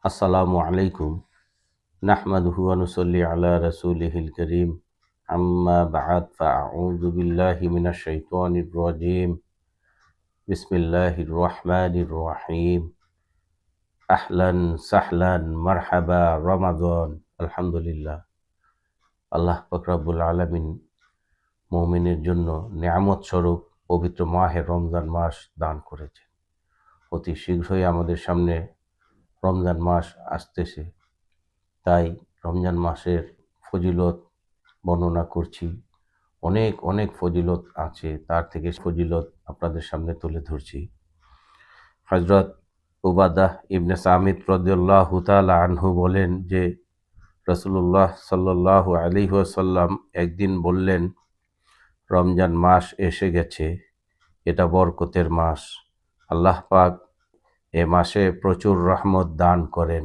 আসসালামু আলাইকুম। নাহমাদুহু ওয়া নুসাল্লি আলা রাসূলিহিল কারীম। আম্মা বা'দ ফাআউযু বিল্লাহি মিনাশ শাইতানির রাজীম। বিসমিল্লাহির রহমানির রহিম। আহলান সাহলান মারহাবা রমাদান। আলহামদুলিল্লাহ। আল্লাহ পাক রব্বুল আলামিন মুমিনের জন্য নিয়ামত স্বরূপ পবিত্র মাহে রমজান মাস দান করেছেন। অতি শীঘ্রই আমাদের সামনে রমজান মাস আসতেছে। তাই রমজান মাসের ফজিলত বর্ণনা করছি। অনেক অনেক ফজিলত আছে, তার থেকে ফজিলত আপনাদের সামনে তুলে ধরছি। হযরত উবাদাহ ইবনে সামিত রাদিয়াল্লাহু তাআলা আনহু বলেন যে রাসূলুল্লাহ সাল্লাল্লাহু আলাইহি ওয়াসাল্লাম একদিন বললেন, রমজান মাস এসে গেছে, এটা বরকতের মাস। আল্লাহ পাক এ মাসে প্রচুর রহমত দান করেন,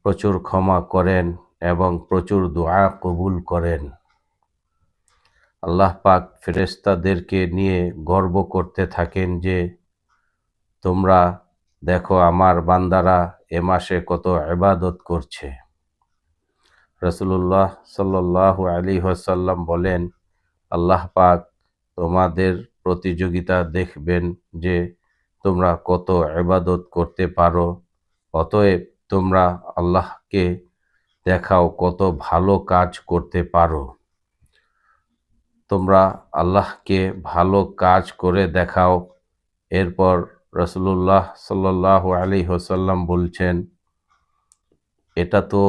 প্রচুর ক্ষমা করেন এবং প্রচুর দোয়া কবুল করেন। আল্লাহ পাক ফেরেশতাদেরকে নিয়ে গর্ব করতে থাকেন যে তোমরা দেখো আমার বান্দারা এ মাসে কত ইবাদত করছে। রাসূলুল্লাহ সাল্লাল্লাহু আলাইহি ওয়াসাল্লাম বলেন, আল্লাহ পাক তোমাদের প্রতিযোগিতা দেখবেন যে তোমরা কত ইবাদত করতে পারো। অতএব তোমরা আল্লাহকে দেখাও কত ভালো কাজ করতে পারো। তোমরা আল্লাহকে ভালো কাজ করে দেখাও। এরপর রাসূলুল্লাহ সাল্লাল্লাহু আলাইহি ওয়াসাল্লাম বলছেন, এটা তো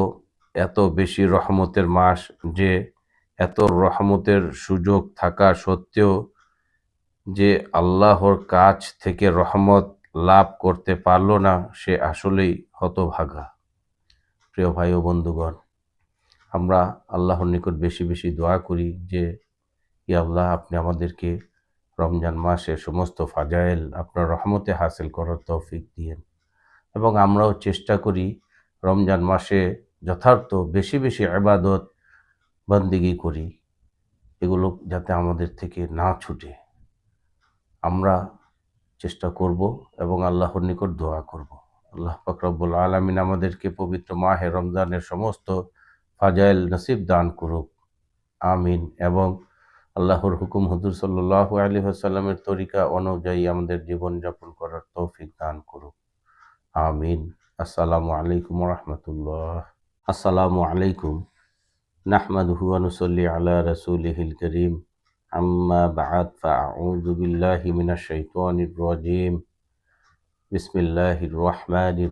এত বেশি রহমতের মাস যে এত রহমতের সুযোগ থাকা সত্ত্বেও যে আল্লাহর কাছ থেকে রহমত লাভ করতে পারল না, সে আসলেই হতভাগা। প্রিয় ভাই ও বন্ধুগণ, আমরা আল্লাহর নিকট বেশি বেশি দোয়া করি যে ইয়া আল্লাহ, আপনি আমাদেরকে রমজান মাসে সমস্ত ফাজাইল আপনার রহমতে হাসিল করার তৌফিক দিয়েন এবং আমরাও চেষ্টা করি রমজান মাসে যথার্থ বেশি বেশি ইবাদত বন্দেগী করি, এগুলো যাতে আমাদের থেকে না ছুটে। আমরা চেষ্টা করব এবং আল্লাহর নিকট দোয়া করব। আল্লাহ পাক রব্বুল আলামিন আমাদেরকে পবিত্র মাহে রমজানের সমস্ত ফাজাইল নসিব দান করুক, আমিন। এবং আল্লাহর হুকুম হুজুর সাল্লাল্লাহু আলাইহি ওয়াসাল্লামের তরিকা অনুযায়ী আমাদের জীবনযাপন করার তৌফিক দান করুক, আমিন। আসসালামু আলাইকুম ওয়া রাহমাতুল্লাহ। আসসালামু আলাইকুম। নাহমাদুহু ওয়া নুসাল্লি আলা রাসূলিহিল কারীম। আম্মা বা'দ ফাআউযু বিল্লাহি মিনাশ শাইতানির রাজীম। বিসমিল্লাহির রহমানির